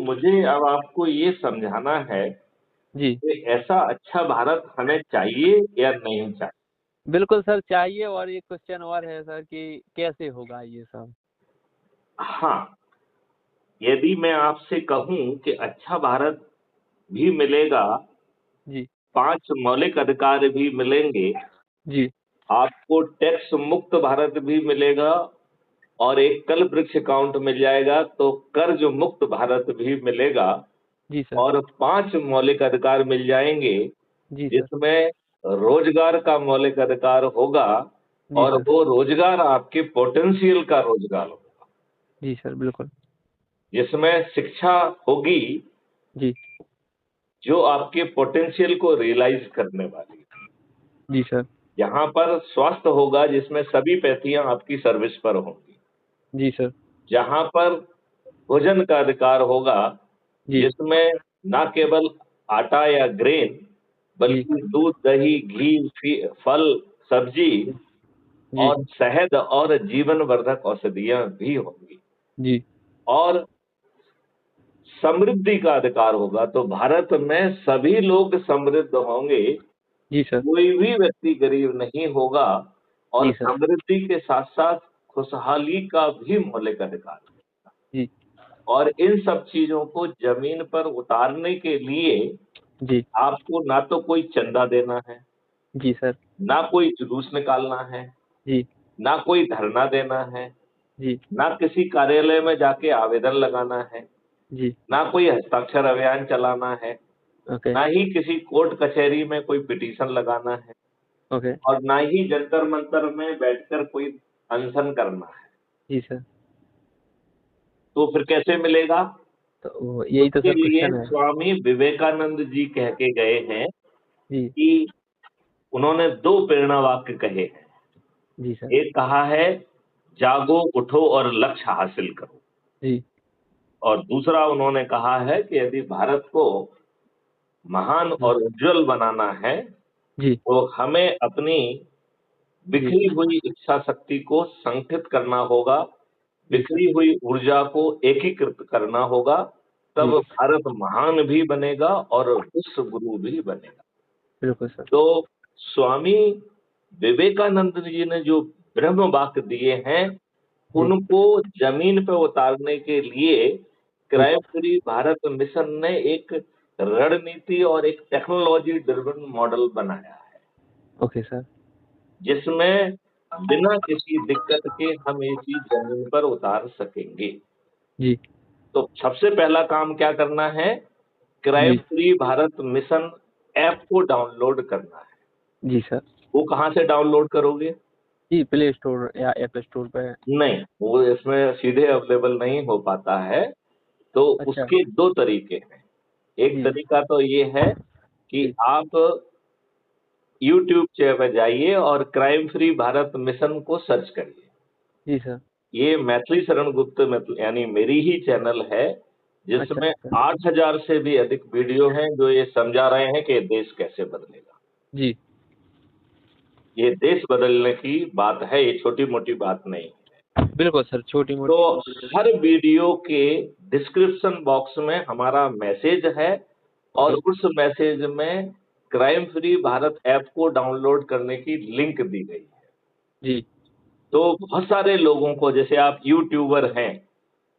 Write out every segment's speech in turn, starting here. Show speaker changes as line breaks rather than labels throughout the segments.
मुझे अब आपको ये समझाना है
जी।
कि ऐसा अच्छा भारत हमें चाहिए या नहीं चाहिए?
बिल्कुल सर चाहिए, और एक क्वेश्चन और है सर कि कैसे होगा ये सब?
हाँ, यदि मैं आपसे कहूँ कि अच्छा भारत भी मिलेगा,
जी।
5 मौलिक अधिकार भी मिलेंगे,
जी।
आपको टैक्स मुक्त भारत भी मिलेगा और एक कल वृक्ष अकाउंट मिल जाएगा, तो कर्ज मुक्त भारत भी मिलेगा
जी सर।
और 5 मौलिक अधिकार मिल जाएँगे,
जी सर।
जिसमें रोजगार का मौलिक अधिकार होगा
जी
और
सर।
वो रोजगार आपके पोटेंशियल का रोजगार होगा।
जी सर, बिल्कुल।
जिसमें शिक्षा होगी,
जी।
जो आपके पोटेंशियल को रियलाइज़ करने वाली है।
जी सर।
यहाँ पर स्वास्थ्य होगा जिसमें सभी पैथियाँ आपकी सर्विस पर होंगी।
जी सर।
जहाँ पर भोजन का अधिकार होगा,
जी।
जिसमें ना केवल आटा या ग्रेन,
जी।
बल्कि दूध, दही, घी, फल, सब्जी
जी। जी।
और शहद और जीवनवर्धक औषधियाँ भी होंगी।
जी।
और समृद्धि का अधिकार होगा, तो भारत में सभी लोग समृद्ध होंगे,
जी सर।
कोई भी व्यक्ति गरीब नहीं होगा और
जी सर।
समृद्धि के साथ-साथ खुशहाली का भी मौलिक अधिकार है।
जी।
और इन सब चीज़ों को ज़मीन पर उतारने के लिए
जी।
आपको ना तो कोई चंदा देना है,
जी सर।
ना कोई जुलूस निकालना है,
जी।
ना कोई धरना देना है,
जी।
ना किसी कार्यालय में जाके आवेदन लगाना है,
जी।
ना कोई हस्ताक्षर अभियान चलाना है,
ओके।
ना ही किसी कोर्ट कचहरी में कोई पिटीशन लगाना है
ओके।
और ना ही जंतर-मंतर में बैठकर कोई अनशन करना है।
जी सर।
तो फिर कैसे मिलेगा?
तो यही तो
उसके
सर
लिए
क्वेश्चन है।
स्वामी विवेकानंद जी कह के गए हैं
जी।
कि उन्होंने 2 प्रेरणा वाक्य कहे हैं।
जी सर।
एक कहा है, जागो, उठो और लक्ष्य हासिल करो।
जी।
और दूसरा उन्होंने कहा है कि यदि भारत को महान
जी।
और उज्ज्वल बनाना है,
जी।
तो हमें अपनी
जी।
बिखरी हुई इच्छा शक्ति को संगठित करना होगा,
जी सर।
बिखरी हुई ऊर्जा को एकीकृत करना होगा, तब
जी।
भारत महान भी बनेगा और विश्व गुरु भी बनेगा।
बिल्कुल सर।
तो स्वामी विवेकानंद जी ने जो ब्रह्म वाक्य दिए हैं,
जी।
उनको ज़मीन पे उतारने के लिए
जी।
क्राइम फ्री भारत मिशन ने एक रणनीति और एक टेक्नोलॉजी ड्रिवन मॉडल बनाया है,
ओके सर।
जिसमें बिना किसी दिक्कत के हम ये चीज़ ज़मीन पर उतार सकेंगे।
जी।
तो सबसे पहला काम क्या करना है? क्राइम
जी।
फ्री भारत मिशन ऐप को डाउनलोड करना है।
जी सर।
वो कहाँ से डाउनलोड करोगे?
जी, प्ले स्टोर या ऐप स्टोर पे।
नहीं, वो इसमें सीधे अवेलेबल नहीं हो पाता है, तो
अच्छा।
उसके 2 तरीके हैं। एक
जी।
तरीका तो ये है कि
जी।
आप यूट्यूब पे जाइए और क्राइम फ्री भारत मिशन को सर्च करिए।
जी सर।
ये मैथिली शरण गुप्त यानी मेरी ही चैनल है,
अच्छा,
जिसमें
अच्छा।
8000 से भी अधिक वीडियो हैं, जो ये समझा रहे हैं कि देश कैसे बदलेगा।
जी।
ये देश बदलने की बात है, ये छोटी-मोटी बात नहीं।
बिल्कुल सर,
तो
छोटी-मोटी।
हर वीडियो के डिस्क्रिप्शन बॉक्स में हमारा मैसेज है और
ओके।
उस मैसेज में क्राइम फ्री भारत ऐप को डाउनलोड करने की लिंक दी गई है।
जी।
तो बहुत सारे लोगों को, जैसे आप यूट्यूबर हैं,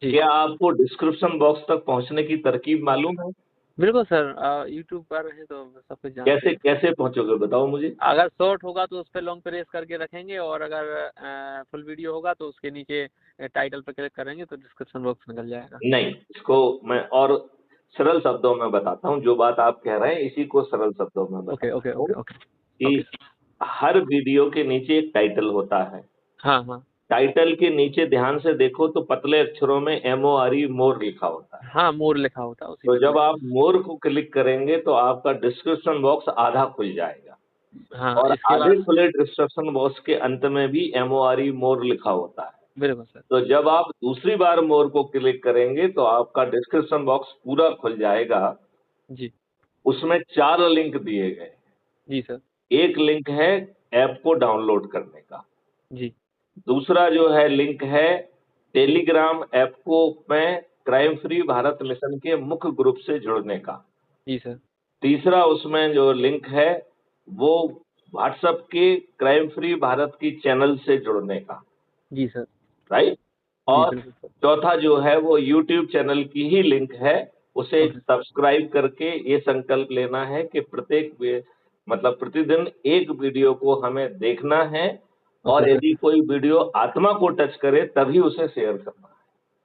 जी।
क्या आपको डिस्क्रिप्शन बॉक्स तक पहुँचने की तरकीब मालूम है?
बिल्कुल सर, यूट्यूब पर है तो सब कुछ जानते
कैसे
हैं।
कैसे पहुँचोगे बताओ मुझे?
अगर शॉर्ट होगा तो उस पे लॉन्ग प्रेस करके रखेंगे, और अगर फुल वीडियो होगा तो उसके नीचे टाइटल पे क्लिक करेंगे तो डिस्क्रिप्शन बॉक्स निकल जाएगा।
नहीं, इसको मैं और सरल शब्दों में बताता हूँ, जो बात आप कह रहे हैं इसी को सरल शब्दों में
ओके, ओके,
बताता हूँ
ओके, ओके। ओके
कि
सर।
हर वीडियो के नीचे एक टाइटल होता है।
हाँ, हाँ।
टाइटल के नीचे ध्यान से देखो तो पतले अक्षरों में MORE मोर लिखा होता है।
हाँ, मोर लिखा होता है, उसी
तो
पे
जब
क्लिक
आप
करें।
मोर को क्लिक करेंगे तो आपका डिस्क्रिप्शन बॉक्स आधा खुल जाएगा
हाँ,
और
इसके
आधे
बाद।
खुले डिस्क्रिप्शन बॉक्स के अंत में भी MORE मोर लिखा होता है।
बिल्कुल सर।
तो जब आप दूसरी बार मोर को क्लिक करेंगे तो आपका डिस्क्रिप्शन बॉक्स पूरा खुल जाएगा।
जी।
उसमें 4 लिंक दिए गए।
जी सर।
एक लिंक है ऐप को डाउनलोड करने का।
जी।
दूसरा जो है लिंक है टेलीग्राम ऐप को में क्राइम फ्री भारत मिशन के मुख्य ग्रुप से जुड़ने का।
जी सर।
तीसरा उसमें जो लिंक है वो व्हाट्सएप के क्राइम फ्री भारत की चैनल से जुड़ने का,
जी सर।
राइट।
जी
और
बिल्कुल सर।
चौथा जो है वो यूट्यूब चैनल की ही लिंक है, उसे
ओके।
सब्सक्राइब करके ये संकल्प लेना है कि मतलब प्रतिदिन एक वीडियो को हमें देखना है,
ओके
और
सर।
यदि कोई वीडियो आत्मा को टच करे तभी उसे शेयर करना है,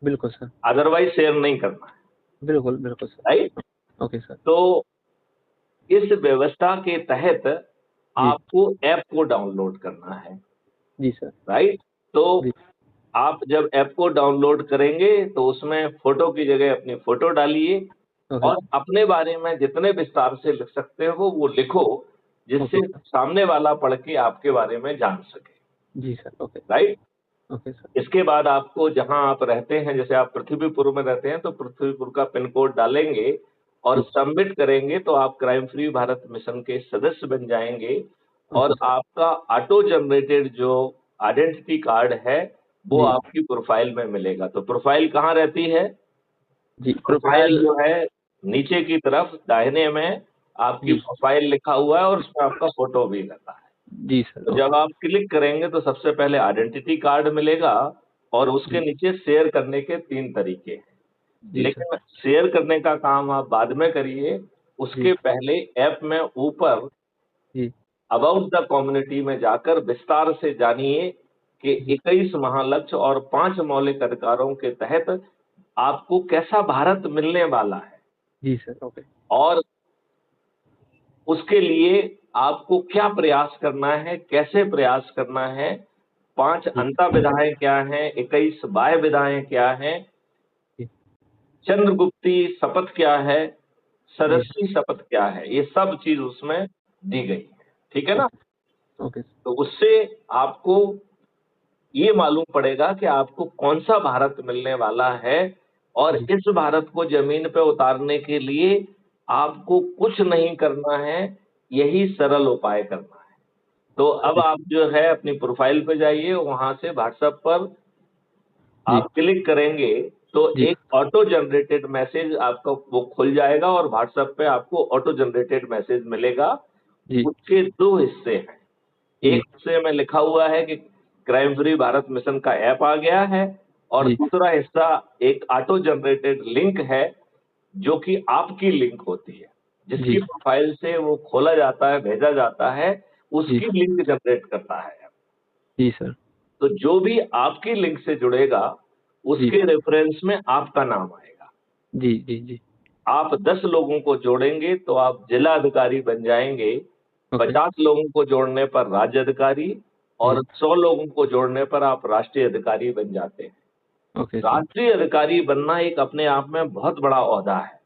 बिल्कुल सर।
अदरवाइज शेयर नहीं करना है,
बिल्कुल बिल्कुल सर।
राइट।
Okay sir.
तो इस व्यवस्था के तहत
जी।
आपको ऐप को डाउनलोड करना है,
जी सर।
राइट। तो
जी।
आप जब ऐप को डाउनलोड करेंगे तो उसमें फोटो की जगह अपनी फोटो डालिए,
ओके।
और अपने बारे में जितने विस्तार से लिख सकते हो वो लिखो,
ओके
जिससे
सर।
सामने वाला पढ़ के आपके बारे में जान सके,
जी sir. Okay.
Right.
Okay sir.
इसके बाद आपको जहां आप रहते हैं, जैसे आप पृथ्वीपुर में रहते हैं तो पृथ्वीपुर का पिन कोड डालेंगे और
जी।
सबमिट करेंगे तो आप क्राइम फ्री भारत मिशन के सदस्य बन जाएंगे,
ओके
और
सर।
आपका ऑटो जनरेटेड जो आइडेंटिटी कार्ड है वो
जी।
आपकी प्रोफाइल में मिलेगा। तो प्रोफाइल कहाँ रहती है?
जी
प्रोफाइल
प्रोफाइल।
जो है नीचे की तरफ दाहिने में आपकी
जी।
प्रोफाइल लिखा हुआ है, और उसमें आपका फोटो भी रहता है।
जी सर।
तो जब
ओके।
आप क्लिक करेंगे तो सबसे पहले आइडेंटिटी कार्ड मिलेगा, और उसके
जी।
नीचे शेयर करने के 3 तरीके हैं।
जी सर।
लेकिन शेयर करने का काम आप बाद में करिए,
जी।
उसके पहले ऐप में ऊपर
जी।
अबाउट द कम्युनिटी में जाकर विस्तार से जानिए कि
जी।
21 महालक्ष्य और 5 मौलिक अधिकारों के तहत आपको कैसा भारत मिलने वाला है,
जी सर। ओके।
और उसके लिए आपको क्या प्रयास करना है, कैसे प्रयास करना है, 5
जी।
अंतः विधाएँ क्या हैं, 21 बाह्य विधाएँ क्या हैं,
जी।
चंद्रगुप्ती शपथ क्या है,
जी
सरस्वती शपथ क्या है, ये सब चीज़ उसमें दी गई है, ठीक है
सर।
ना?
ओके। Okay sir.
तो उससे आपको ये मालूम पड़ेगा कि आपको कौन-सा भारत मिलने वाला है, और
जी।
इस भारत को ज़मीन पे उतारने के लिए आपको कुछ नहीं करना है, यही सरल उपाय करना है। तो अब
जी।
आप जो है अपनी प्रोफ़ाइल पे जाइए, वहाँ से व्हाट्सएप पर
जी।
आप क्लिक करेंगे तो
जी।
एक ऑटो जनरेटेड मैसेज आपका वो खुल जाएगा, और व्हाट्सएप पे आपको ऑटो जनरेटेड मैसेज मिलेगा।
जी।
उसके 2 हिस्से हैं। एक
जी।
हिस्से में लिखा हुआ है कि क्राइम फ्री भारत मिशन का ऐप आ गया है, और
जी।
दूसरा हिस्सा एक ऑटो जनरेटेड लिंक है, जो कि आपकी लिंक होती है,
जी।
जिसकी प्रोफ़ाइल से वो खोला जाता है, भेजा जाता है,
जी।
उसकी लिंक जनरेट करता है।
जी सर।
तो जो भी आपकी लिंक से जुड़ेगा,
जी।
उसके रेफ़रेंस में आपका नाम आएगा।
जी। जी। जी।
आप 10 लोगों को जोड़ेंगे तो आप जिला अधिकारी बन जाएँगे,
ओके।
50 लोगों को जोड़ने पर राज्य अधिकारी,
जी।
और 100 लोगों को जोड़ने पर आप राष्ट्रीय अधिकारी बन जाते हैं।
Okay sir.
राष्ट्रीय अधिकारी बनना एक अपने आप में बहुत बड़ा ओहदा है।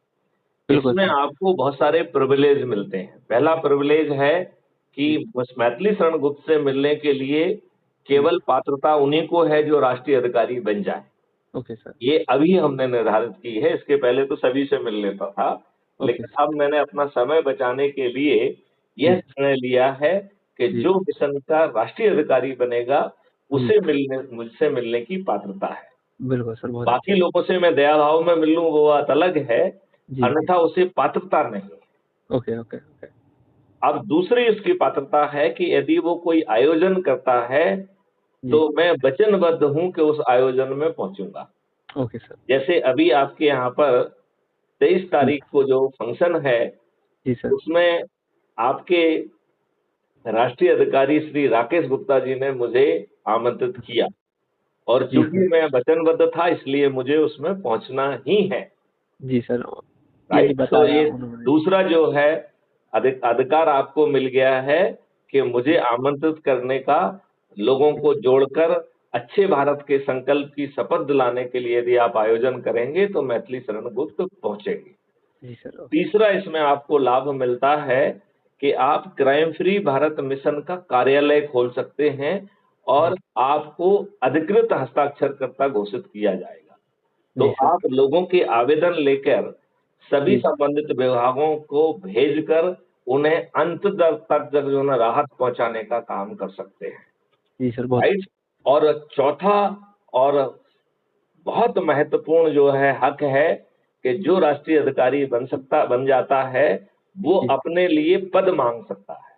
बिल्कुल
इसमें
सर।
आपको बहुत सारे प्रिविलेज मिलते हैं। पहला प्रिविलेज है कि
जी।
बस मैथिली शरण गुप्त से मिलने के लिए
जी।
केवल पात्रता उन्हीं को है जो राष्ट्रीय अधिकारी बन जाएँ।
Okay sir.
ये अभी हमने निर्धारित की है, इसके पहले तो सभी से मिल लेता था।
ओके
लेकिन
सर।
अब मैंने अपना समय बचाने के लिए यह
जी।
निर्णय लिया है कि
जी।
जो मिशन का राष्ट्रीय अधिकारी बनेगा,
जी।
उसे मुझसे मिलने की पात्रता है।
बिल्कुल सर, बहुत
बाकी
अच्छे।
लोगों से मैं दया भाव में मिल लूँ वो बात अलग है,
जी।
अन्यथा उसे पात्रता नहीं है।
Okay, okay, okay.
अब दूसरी इसकी पात्रता है कि यदि वो कोई आयोजन करता है,
जी।
तो मैं वचनबद्ध हूँ कि उस आयोजन में पहुँचूँगा।
Okay sir.
जैसे अभी आपके यहाँ पर 23
जी।
तारीख को जो फंक्शन है,
जी सर।
उसमें आपके राष्ट्रीय अधिकारी श्री राकेश गुप्ता जी ने मुझे आमंत्रित किया, और
जी सर।
चूँकि मैं वचनबद्ध था इसलिए मुझे उसमें पहुँचना ही है,
जी सर, यही
राइट? तो
बताया
ये
उन्होंने।
दूसरा जो है अधिकार आपको मिल गया है कि मुझे आमंत्रित करने का, लोगों को जोड़कर अच्छे भारत के संकल्प की शपथ दिलाने के लिए यदि आप आयोजन करेंगे तो मैथिली शरण गुप्त पहुँचेंगे।
जी सर, ओके।
तीसरा इसमें आपको लाभ मिलता है कि आप क्राइम फ्री भारत मिशन का कार्यालय खोल सकते हैं,
जी।
और आपको अधिकृत हस्ताक्षरकर्ता घोषित किया जाएगा। तो
जी सर।
आप लोगों के आवेदन लेकर सभी
जी।
संबंधित विभागों को भेजकर उन्हें अंत तक जो है राहत पहुंचाने का काम कर सकते हैं,
जी सर, बहुत
राइट।
अच्छे।
और चौथा और बहुत महत्वपूर्ण जो है हक है कि जो राष्ट्रीय अधिकारी बन जाता है वो
जी।
अपने लिए पद मांग सकता है,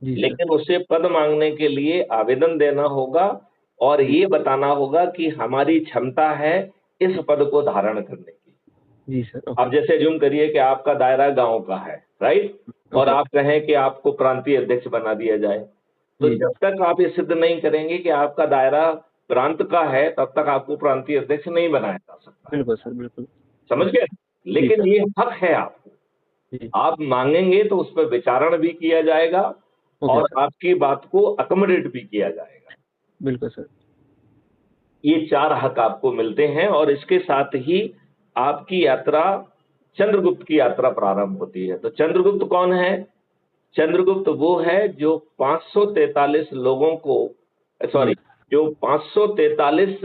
जी सर।
लेकिन उसे पद मांगने के लिए आवेदन देना होगा और
जी।
ये बताना होगा कि हमारी क्षमता है इस पद को धारण करने की।
जी सर।
अब
ओके।
जैसे अज्यूम करिए कि आपका दायरा गांव का है, राइट, और
ओके।
आप कहें कि आपको प्रांतीय अध्यक्ष बना दिया जाए, तो
जी।
जब तक आप ये सिद्ध नहीं करेंगे कि आपका दायरा प्रांत का है तब तक आपको प्रांतीय अध्यक्ष नहीं बनाया जा सकता है।
बिल्कुल सर, बिल्कुल।
समझ गए?
जी
लेकिन
सर।
ये हक है आपको,
जी।
आप मांगेंगे तो उस पर विचारण भी किया जाएगा
ओके
और
सर।
आपकी बात को अकोमोडेट भी किया जाएगा।
बिल्कुल सर।
ये 4 हक आपको मिलते हैं और इसके साथ ही आपकी यात्रा चंद्रगुप्त की यात्रा प्रारंभ होती है। तो चंद्रगुप्त कौन है? चंद्रगुप्त वो है जो 543 लोगों को,
जी।
सॉरी, जो 543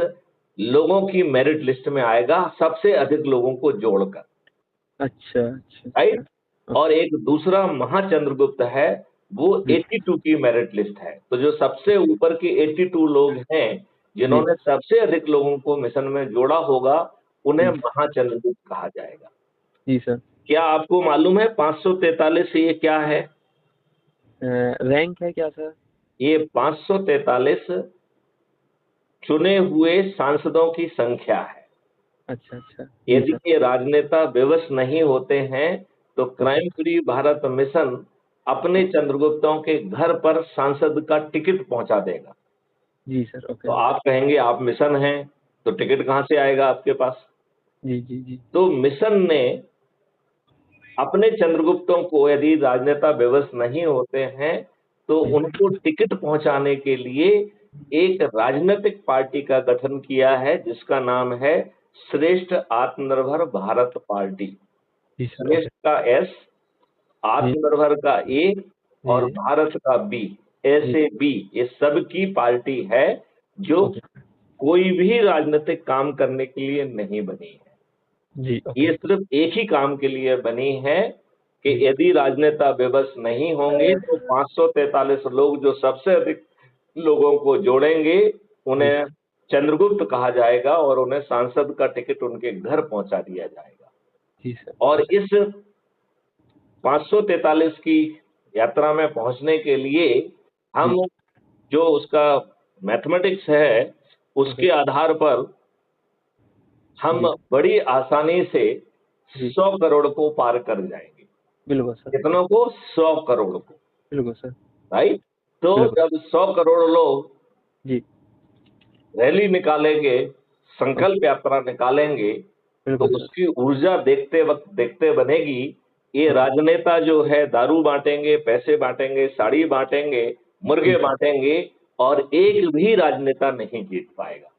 लोगों की मेरिट लिस्ट में आएगा, सबसे अधिक लोगों को जोड़कर,
अच्छा, अच्छा,
राइट।
अच्छा।
और
ओके।
एक दूसरा महाचंद्रगुप्त है, वो
जी।
82 की मेरिट लिस्ट है। तो जो सबसे ऊपर के 82 लोग हैं
जी।
जिन्होंने सबसे अधिक लोगों को मिशन में जोड़ा होगा, उन्हें
जी।
महाचंद्रगुप्त कहा जाएगा।
जी सर।
क्या आपको मालूम है 543 ये क्या है?
रैंक है क्या सर?
ये 543 चुने हुए सांसदों की संख्या है।
अच्छा, अच्छा। जी
यदि
सर।
ये राजनेता विवश नहीं होते हैं तो
okay.
Crime free Bharat mission अपने चंद्रगुप्तों के घर पर सांसद का टिकट पहुंचा देगा।
जी सर।
तो
ओके।
आप कहेंगे आप मिशन हैं, तो टिकट कहां से आएगा आपके पास?
जी, जी, जी।
तो मिशन ने अपने चंद्रगुप्तों को, यदि राजनेता विवश नहीं होते हैं, तो
जी।
उनको टिकट पहुंचाने के लिए एक राजनीतिक पार्टी का गठन किया है जिसका नाम है श्रेष्ठ आत्मनिर्भर भारत पार्टी।
जी सर। ओके।
श्रेष्ठ का एस,
जी।
आत्मनिर्भर का ए
जी,
और
जी।
भारत का बी,
जी।
ऐसे बी, ये सब की पार्टी है जो
ओके।
कोई भी राजनीतिक काम करने के लिए नहीं बनी है।
जी। ओके।
ये सिर्फ एक ही काम के लिए बनी है कि
जी।
यदि राजनेता विवश नहीं होंगे तो 543 लोग जो सबसे अधिक लोगों को जोड़ेंगे,
जी।
उन्हें चंद्रगुप्त कहा जाएगा और उन्हें सांसद का टिकट उनके घर पहुंचा दिया जाएगा।
जी सर।
और
ओके।
इस 543 की यात्रा में पहुंचने के लिए हम
जी।
जो उसका मैथमेटिक्स है,
ओके।
उसके आधार पर हम
जी।
बड़ी आसानी से
जी।
100 करोड़ को पार कर जाएंगे।
बिल्कुल सर।
कितनों को? 100 करोड़ को,
बिल्कुल सर।
राइट। तो
बिल्कुल।
जब 100 करोड़ लोग
जी।
रैली निकालेंगे,
ओके।
संकल्प यात्रा निकालेंगे, तो
बिल्कुल सर।
उसकी ऊर्जा देखते वक्त देखते बनेगी। ये
ओके।
राजनेता जो है दारू बांटेंगे, पैसे बांटेंगे, साड़ी बांटेंगे, मुर्गे
जी।
बांटेंगे और एक भी राजनेता नहीं जीत पाएगा।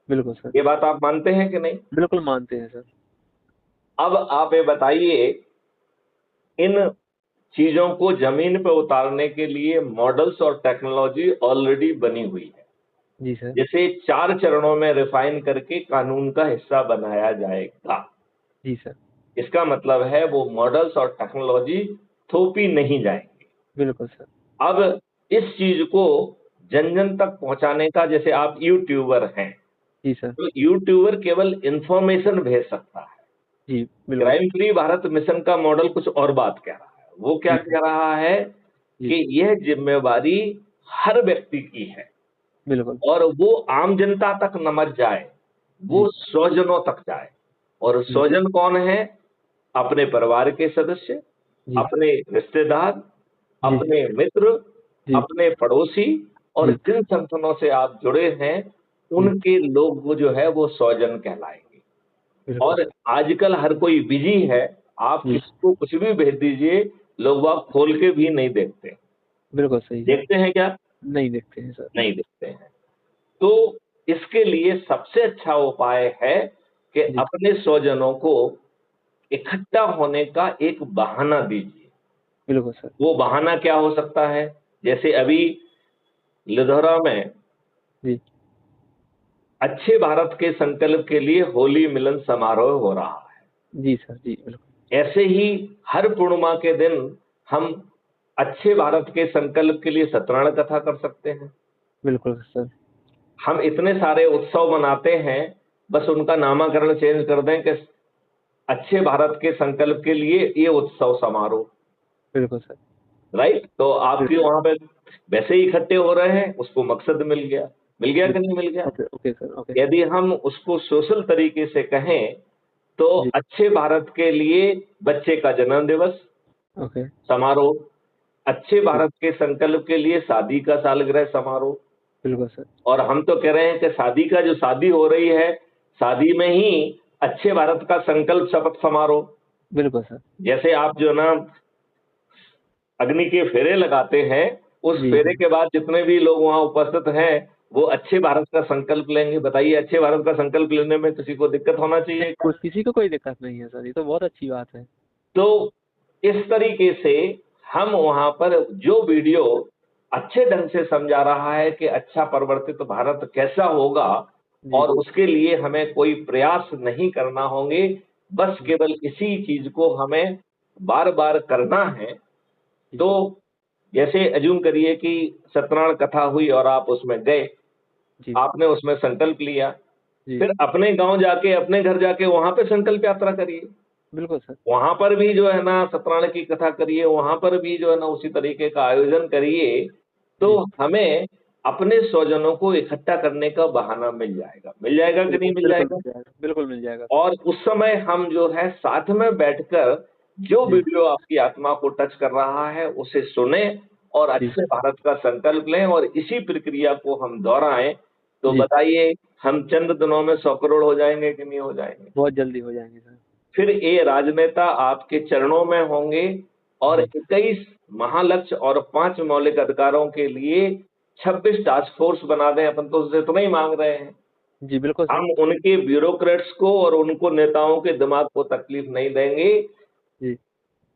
बिल्कुल सर।
ये बात आप मानते हैं कि नहीं?
बिल्कुल मानते हैं सर।
अब आप ये बताइए, इन चीजों को जमीन पे उतारने के लिए मॉडल्स और टेक्नोलॉजी ऑलरेडी बनी हुई है,
जी सर।
जिसे 4 चरणों में रिफाइन करके कानून का हिस्सा बनाया जाएगा।
जी सर।
इसका मतलब है वो मॉडल्स और टेक्नोलॉजी थोपी नहीं जाएंगी।
बिल्कुल सर।
अब इस चीज को जन जन तक पहुंचाने का, जैसे आप यूट्यूबर हैं,
जी सर।
तो यूट्यूबर केवल इंफॉर्मेशन भेज सकता है।
जी। बिल्कुल।
क्राइम फ्री भारत मिशन का मॉडल कुछ और बात कह रहा है। वो क्या
जी सर।
कह रहा है
जी।
कि यह जिम्मेवारी हर व्यक्ति की है
बिल्कुल।
और वो आम जनता तक न मच जाए, वो
जी।
स्वजनों तक जाए। और
जी।
स्वजन कौन है? अपने परिवार के सदस्य,
जी।
अपने रिश्तेदार,
जी।
अपने मित्र,
जी।
अपने पड़ोसी और
जी।
जिन संगठनों से आप जुड़े हैं,
जी।
उनके लोग वो जो है वो स्वजन कहलाएंगे।
बिल्कुल
और
सर।
आजकल हर कोई बिजी है, आप
जी।
किसी को कुछ भी भेज दीजिए, लोग बाग खोल के भी नहीं देखते।
बिल्कुल सही सर।
देखते हैं क्या?
नहीं देखते हैं सर।
नहीं देखते हैं। तो इसके लिए सबसे अच्छा उपाय है कि
जी।
अपने स्वजनों को इकट्ठा होने का एक बहाना दीजिए।
बिल्कुल सर।
वो बहाना क्या हो सकता है? जैसे अभी लिधौरा में
जी।
अच्छे भारत के संकल्प के लिए होली मिलन समारोह हो रहा है।
जी सर। जी। बिल्कुल।
ऐसे ही हर पूर्णिमा के दिन हम अच्छे भारत के संकल्प के लिए सत्यनारायण कथा कर सकते हैं।
बिल्कुल सर।
हम इतने सारे उत्सव मनाते हैं, बस उनका नामकरण चेंज कर दें कि अच्छे भारत के संकल्प के लिए ये उत्सव समारोह।
बिल्कुल सर।
राइट, तो आपके वहां पे वैसे ही इकट्ठे हो रहे हैं, उसको मकसद मिल गया कि नहीं मिल गया।
Okay okay sir, okay.
यदि हम उसको सोशल तरीके से कहें तो
जी।
अच्छे भारत के लिए बच्चे का जन्म दिवस
ओके।
समारोह, अच्छे भारत के संकल्प के लिए शादी का सालगिरह समारोह।
बिल्कुल सर।
और हम तो कह रहे हैं कि शादी का जो शादी हो रही है, शादी में ही अच्छे भारत का संकल्प शपथ समारोह।
बिल्कुल सर।
जैसे आप जो ना अग्नि के फेरे लगाते हैं, उस
जी,
फेरे
जी।
के बाद जितने भी लोग वहां उपस्थित हैं वो अच्छे भारत का संकल्प लेंगे। बताइए, अच्छे भारत का संकल्प लेने में किसी को दिक्कत होना चाहिए क्या?
किसी को कोई दिक्कत नहीं है सर, ये तो बहुत अच्छी बात है।
तो इस तरीके से हम वहां पर जो वीडियो अच्छे ढंग से समझा रहा है कि अच्छा परिवर्तित भारत कैसा होगा,
जी।
और उसके लिए हमें कोई प्रयास नहीं करना होंगे, बस केवल इसी चीज को हमें बार बार करना है।
जी।
तो जैसे अज्यूम करिए कि सत्यनारायण कथा हुई और आप उसमें गए,
जी।
आपने उसमें संकल्प लिया,
जी।
फिर अपने गांव जाके, अपने घर जाके वहां पे संकल्प यात्रा करिए।
बिल्कुल सर।
वहां पर भी जो है ना सत्यनारायण की कथा करिए, वहां पर भी जो है ना उसी तरीके का आयोजन करिए। तो
जी।
हमें अपने स्वजनों को इकट्ठा करने का बहाना मिल जाएगा कि नहीं मिल
बिल्कुल
जाएगा।
मिल जाएगा, बिल्कुल मिल जाएगा।
और उस समय हम जो है साथ में बैठकर जो
जी।
वीडियो आपकी आत्मा को टच कर रहा है उसे सुने और
जी।
अच्छे भारत का संकल्प लें और इसी प्रक्रिया को हम दोहराएं। तो
जी।
बताइए, हम चंद दिनों में 100 करोड़ हो जाएंगे कि नहीं हो जाएंगे?
बहुत जल्दी हो जाएंगे सर।
फिर ये राजनेता आपके चरणों में होंगे और
जी।
21 महालक्ष्य और 5 मौलिक अधिकारों के लिए 26 टास्क फोर्स बना दें। अपन तो उससे इतना ही मांग रहे हैं।
जी, बिल्कुल सर।
हम उनके ब्यूरोक्रेट्स को और उनको नेताओं के दिमाग को तकलीफ नहीं देंगे।
जी।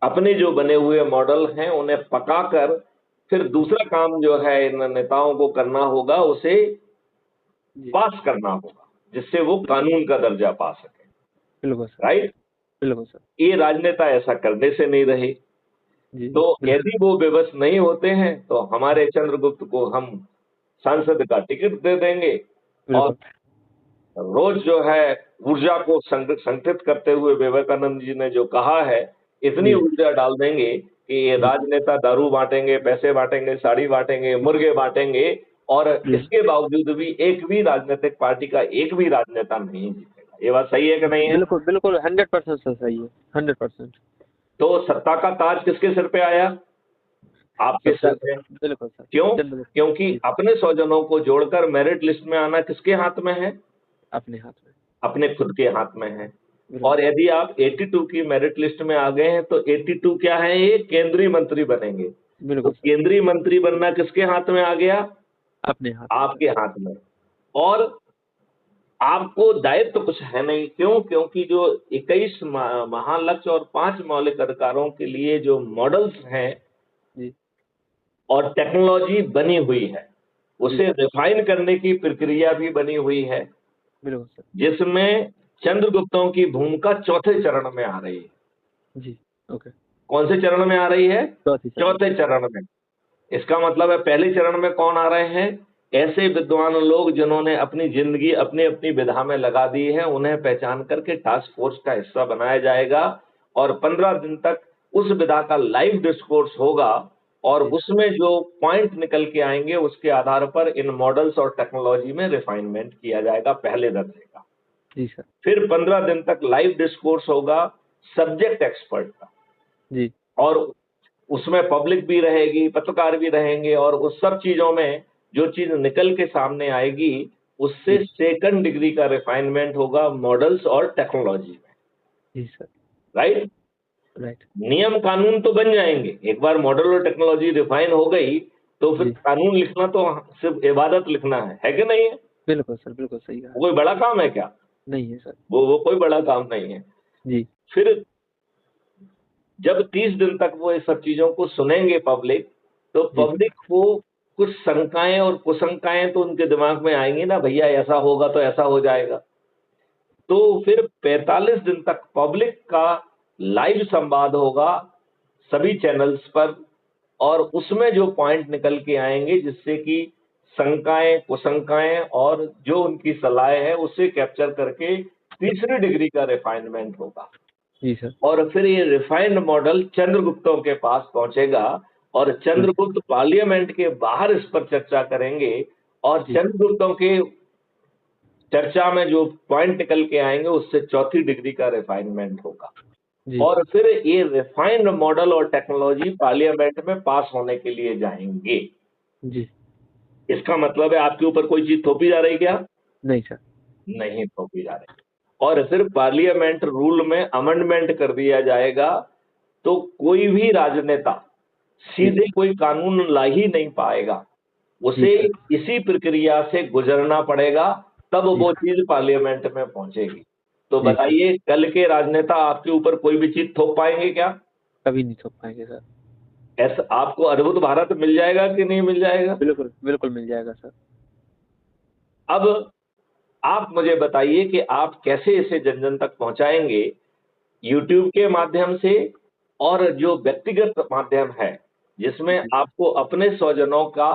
अपने जो बने हुए मॉडल हैं उन्हें पकाकर फिर दूसरा काम जो है इन नेताओं को करना होगा, उसे
जी।
पास करना होगा, जिससे वो कानून का दर्जा पा सके।
बिल्कुल सर।
राइट,
बिल्कुल सर।
ये राजनेता ऐसा करने से नहीं रहे।
जी।
तो
बिल्कुल।
यदि वो विवश नहीं होते हैं तो हमारे चंद्रगुप्त को हम सांसद का टिकट दे देंगे और
बिल्कुल।
रोज जो है ऊर्जा को संगठित करते हुए विवेकानंद जी ने जो कहा है, इतनी
जी।
ऊर्जा डाल देंगे कि ये
जी।
राजनेता दारू बांटेंगे, पैसे बांटेंगे, साड़ी बांटेंगे, मुर्गे बांटेंगे, और
जी।
इसके बावजूद भी एक भी राजनीतिक पार्टी का एक भी राजनेता नहीं जीतेगा। ये बात सही है कि नहीं है?
बिल्कुल, बिल्कुल 100% सर सही है, 100%।
तो सत्ता का ताज किसके सिर पे आया? आपके
सत्ता
सिर पे।
बिल्कुल सर।
क्यों? क्योंकि
जी।
अपने स्वजनों को जोड़कर मेरिट लिस्ट में आना किसके हाथ में है?
अपने हाथ में।
अपने खुद के हाथ में है।
बिल्कुल।
और यदि आप 82 की मेरिट लिस्ट में आ गए हैं तो 82 क्या है? ये केंद्रीय मंत्री बनेंगे। तो
बिल्कुल सर।
केंद्रीय मंत्री बनना किसके हाथ में आ गया?
अपने हाथ में
आपके
सर।
हाथ में। और आपको दायित्व तो कुछ है नहीं। क्यों? क्योंकि जो 21 महालक्ष्य और 5 मौलिक अधिकारों के लिए जो मॉडल्स हैं
जी।
और टेक्नोलॉजी बनी हुई है,
जी
उसे
सर।
रिफाइन करने की प्रक्रिया भी बनी हुई है,
बिल्कुल सर।
जिसमें चंद्रगुप्तों की भूमिका चौथे चरण में आ रही है।
जी। ओके।
कौन से चरण में आ रही है?
चौथी चरण।
चौथे चरण में। इसका मतलब है पहले चरण में कौन आ रहे हैं? ऐसे विद्वान लोग जिन्होंने अपनी जिंदगी अपनी अपनी विधा में लगा दी है, उन्हें पहचान करके टास्क फोर्स का हिस्सा बनाया जाएगा और 15 दिन तक उस विधा का लाइव डिस्कोर्स होगा और
जी।
उसमें जो पॉइंट निकल के आएंगे उसके आधार पर इन मॉडल्स और टेक्नोलॉजी में रिफाइनमेंट किया जाएगा पहले दर्जे का।
जी सर।
फिर 15 दिन तक लाइव डिस्कोर्स होगा सब्जेक्ट एक्सपर्ट का,
जी।
और उसमें पब्लिक भी रहेगी, पत्रकार भी रहेंगे, और उस सब चीजों में जो चीज निकल के सामने आएगी उससे
जी।
सेकंड डिग्री का रिफाइनमेंट होगा मॉडल्स और टेक्नोलॉजी में।
जी सर।
Right,
right.
नियम कानून तो बन जाएंगे। एक बार मॉडल और टेक्नोलॉजी रिफाइन हो गई तो फिर
जी।
कानून लिखना तो सिर्फ इबादत लिखना है कि नहीं है?
बिल्कुल सर, बिल्कुल सही कहा।
वो कोई बड़ा काम है क्या?
नहीं है सर।
वो कोई बड़ा काम नहीं है।
जी।
फिर जब 30 दिन तक वो ये सब चीजों को सुनेंगे पब्लिक, तो
जी।
पब्लिक को कुछ शंकाएं और कुशंकाएं तो उनके दिमाग में आएंगी ना, भैया ऐसा होगा तो ऐसा हो जाएगा। तो फिर 45 दिन तक पब्लिक का लाइव संवाद होगा सभी चैनल्स पर, और उसमें जो पॉइंट निकल के आएंगे जिससे कि शंकाएं, कुशंकाएं और जो उनकी सलाह है उसे कैप्चर करके तीसरी डिग्री का रिफाइनमेंट होगा।
जी सर।
और फिर ये रिफाइंड मॉडल चंद्रगुप्तों के पास पहुंचेगा और चंद्रगुप्त पार्लियामेंट के बाहर इस पर चर्चा करेंगे और
जी।
चंद्रगुप्तों के चर्चा में जो पॉइंट निकल के आएंगे उससे चौथी डिग्री का रिफाइनमेंट होगा।
जी।
और फिर ये रिफाइंड मॉडल और टेक्नोलॉजी पार्लियामेंट में पास होने के लिए जाएंगे।
जी।
इसका मतलब है आपके ऊपर कोई चीज थोपी जा रही क्या?
नहीं सर।
नहीं थोपी जा रही। और फिर पार्लियामेंट रूल में अमेंडमेंट कर दिया जाएगा, तो कोई भी राजनेता सीधे कोई कानून ला ही नहीं पाएगा, उसे
जी सर।
इसी प्रक्रिया से गुजरना पड़ेगा, तब
जी
वो
सर।
चीज पार्लियामेंट में पहुंचेगी। तो
जी सर।
बताइए कल के राजनेता आपके ऊपर कोई भी चीज थोप पाएंगे क्या?
कभी नहीं थोप पाएंगे सर।
ऐसा आपको अद्भुत भारत मिल जाएगा कि नहीं मिल जाएगा?
बिल्कुल बिल्कुल मिल जाएगा सर।
अब आप मुझे बताइए कि आप कैसे इसे जन जन तक पहुंचाएंगे, यूट्यूब के माध्यम से और जो व्यक्तिगत माध्यम है जिसमें
जी।
आपको अपने स्वजनों का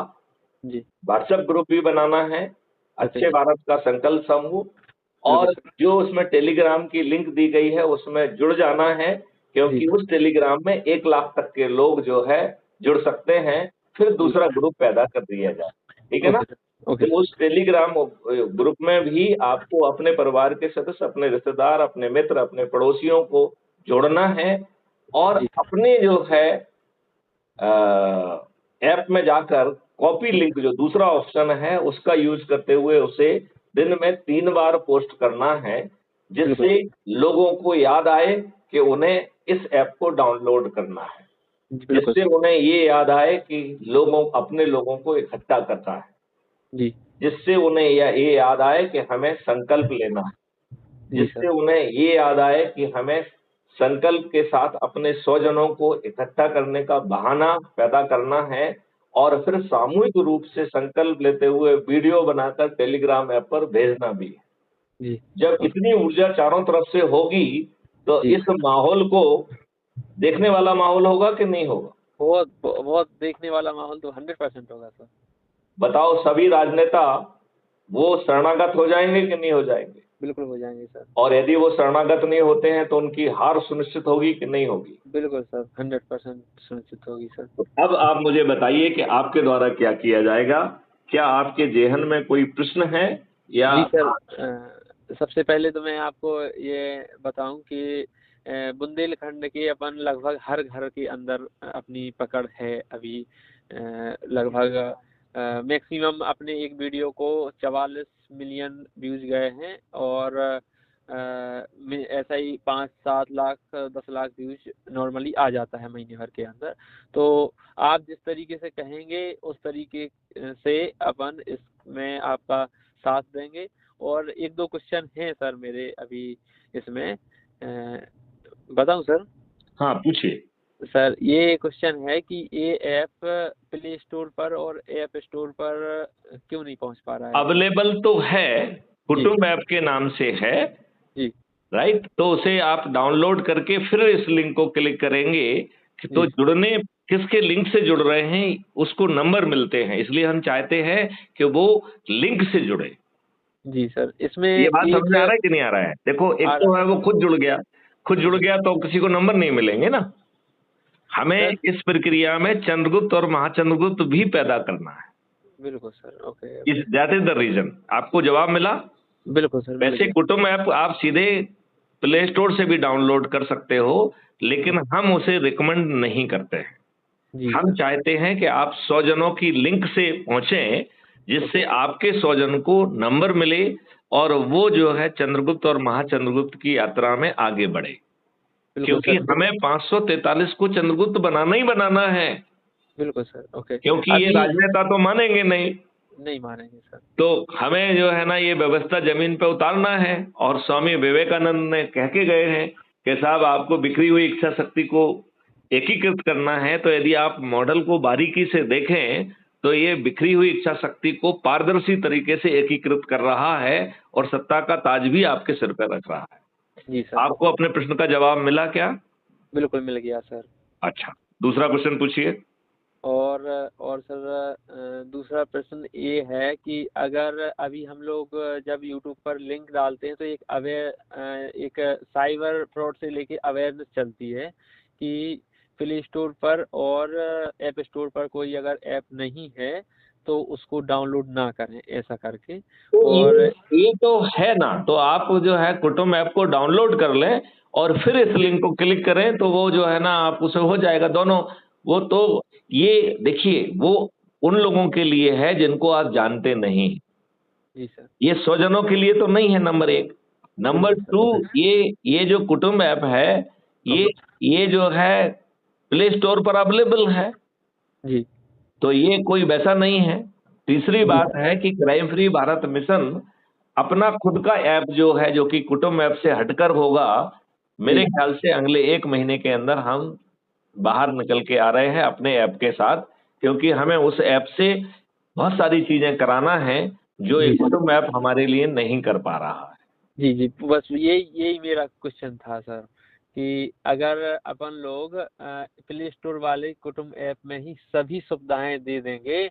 जी।
व्हाट्सएप ग्रुप भी बनाना है,
ओके
अच्छे
जी।
भारत का संकल्प समूह,
बिल्कुल
और
सर।
जो उसमें टेलीग्राम की लिंक दी गई है उसमें जुड़ जाना है,
जी
क्योंकि
सर।
उस टेलीग्राम में 1 लाख तक के लोग जो है जुड़ सकते हैं, फिर
जी।
दूसरा ग्रुप पैदा कर दिया जाए। ठीक है ना?
Okay sir. ओके
तो
सर।
उस टेलीग्राम ग्रुप में भी आपको अपने परिवार के सदस्य, अपने रिश्तेदार, अपने मित्र, अपने पड़ोसियों को जोड़ना है और
जी।
अपने जो है ऐप में जाकर कॉपी लिंक जो दूसरा ऑप्शन है उसका यूज करते हुए उसे दिन में 3 बार पोस्ट करना है,
बिल्कुल
जिससे लोगों को याद आए कि उन्हें इस ऐप को डाउनलोड करना है,
जी। बिल्कुल
जिससे
सर।
उन्हें ये याद आए कि लोगों अपने लोगों को इकट्ठा करना है,
जी।
जिससे उन्हें ये याद आए कि हमें संकल्प लेना है,
जी
जिससे
सर।
उन्हें ये याद आए कि हमें संकल्प के साथ अपने स्वजनों को इकट्ठा करने का बहाना पैदा करना है और फिर सामूहिक रूप से संकल्प लेते हुए वीडियो बनाकर टेलीग्राम ऐप पर भेजना भी है।
जी।
जब
ओके।
इतनी ऊर्जा चारों तरफ से होगी, तो
जी
इस
सर।
माहौल को देखने वाला माहौल होगा कि नहीं होगा?
बहुत बहुत देखने वाला माहौल तो 100% होगा सर।
बताओ सभी राजनेता वो शरणागत हो जाएंगे कि नहीं हो जाएंगे?
बिल्कुल हो जाएंगे सर।
और यदि वो शरणागत नहीं होते हैं तो उनकी हार सुनिश्चित होगी कि नहीं होगी?
बिल्कुल सर 100% सुनिश्चित होगी सर।
तो अब आप मुझे बताइए कि आपके द्वारा क्या किया जाएगा? क्या आपके जेहन में कोई प्रश्न है या
जी सर। सबसे पहले तो मैं आपको ये बताऊं कि बुंदेलखंड के अपन लगभग हर घर के अंदर अपनी पकड़ है अभी। लगभग मैक्सिमम अपने एक वीडियो को 44 मिलियन व्यूज गए हैं और ऐसा ही 5-7 लाख 10 लाख व्यूज नॉर्मली आ जाता है महीने भर के अंदर। तो आप जिस तरीके से कहेंगे उस तरीके से अपन इसमें आपका साथ देंगे। और 1-2 क्वेश्चन हैं सर मेरे अभी इसमें, बताऊं सर?
हाँ पूछिए।
सर ये क्वेश्चन है कि ये ऐप प्ले स्टोर पर और ऐप स्टोर पर क्यों नहीं पहुंच पा रहा है?
अवेलेबल तो है,
जी।
कुटुंब ऐप के नाम से है,
जी।
राइट? तो उसे आप डाउनलोड करके फिर इस लिंक को क्लिक करेंगे कि तो
जी।
जुड़ने किसके लिंक से जुड़ रहे हैं उसको नंबर मिलते हैं, इसलिए हम चाहते हैं कि वो लिंक से जुड़े।
जी सर। इसमें
ये बात समझ में आ
एक
रहा है कि नहीं आ रहा है? देखो एक
आ
तो
रहा
है वो खुद जुड़ गया, खुद जुड़
जी
गया तो किसी को नंबर नहीं मिलेंगे ना। हमें
सर।
इस प्रक्रिया में चंद्रगुप्त और महाचंद्रगुप्त भी पैदा करना है।
बिल्कुल सर। ओके
इस
okay.
That is the reason. आपको जवाब मिला?
बिल्कुल सर मिल
वैसे
गया।
कुटुंब ऐप आप सीधे प्ले स्टोर से भी डाउनलोड कर सकते हो, लेकिन हम उसे रिकमेंड नहीं करते हैं।
जी
हम
सर।
चाहते हैं कि आप स्वजनों की लिंक से पहुंचें, जिससे आपके स्वजन को नंबर मिले और वो जो है चंद्रगुप्त और महाचंद्रगुप्त की यात्रा में आगे बढ़े,
बिल्कुल
क्योंकि
सर।
हमें 543 को चंद्रगुप्त बनाना ही बनाना है,
बिल्कुल सर। ओके।
क्योंकि ये
अभी
राजनेता तो मानेंगे नहीं।
नहीं मानेंगे सर।
तो हमें जो है ना ये व्यवस्था जमीन पे उतारना है, और स्वामी विवेकानंद ने कह के गए हैं कि साहब आपको बिखरी हुई इच्छा शक्ति को एकीकृत करना है, तो यदि आप मॉडल को बारीकी से देखें तो ये बिखरी हुई इच्छा शक्ति को पारदर्शी तरीके से एकीकृत कर रहा है और सत्ता का ताज भी आपके सिर पर रख रहा है।
जी सर।
आपको अपने प्रश्न का जवाब मिला क्या?
बिल्कुल मिल गया सर।
अच्छा, दूसरा क्वेश्चन पूछिए।
और सर दूसरा प्रश्न ये है कि अगर अभी हम लोग जब यूट्यूब पर लिंक डालते हैं तो एक साइबर फ्रॉड से लेके अवेयरनेस चलती है कि प्ले स्टोर पर और ऐप स्टोर पर कोई अगर ऐप नहीं है तो उसको डाउनलोड ना करें, ऐसा करके।
तो
और
ये तो है ना, तो आप जो है कुटुंब ऐप को डाउनलोड कर लें और फिर इस लिंक को क्लिक करें तो वो जो है ना आप उसे हो जाएगा दोनों। वो तो ये देखिए वो उन लोगों के लिए है जिनको आप जानते नहीं,
जी सर।
ये स्वजनों के लिए तो नहीं है नंबर एक। नंबर
बिल्कुल
टू,
सर।
ये जो कुटुंब ऐप है ये ये जो है प्ले स्टोर पर अवेलेबल है,
जी
तो ये कोई वैसा नहीं है। तीसरी
जी
बात है कि क्राइम फ्री भारत मिशन अपना खुद का ऐप जो है जो कि कुटुंब ऐप से हटकर होगा, मेरे
जी
ख्याल से अगले 1 महीने के अंदर हम बाहर निकल के आ रहे हैं अपने ऐप के साथ, क्योंकि हमें उस ऐप से बहुत सारी चीजें कराना है जो
जी
एक
सर।
कुटुंब ऐप हमारे लिए नहीं कर पा रहा है।
जी, जी। बस यही मेरा क्वेश्चन था सर, कि अगर अपन लोग प्ले स्टोर वाले कुटुंब ऐप में ही सभी सुविधाएँ दे देंगे,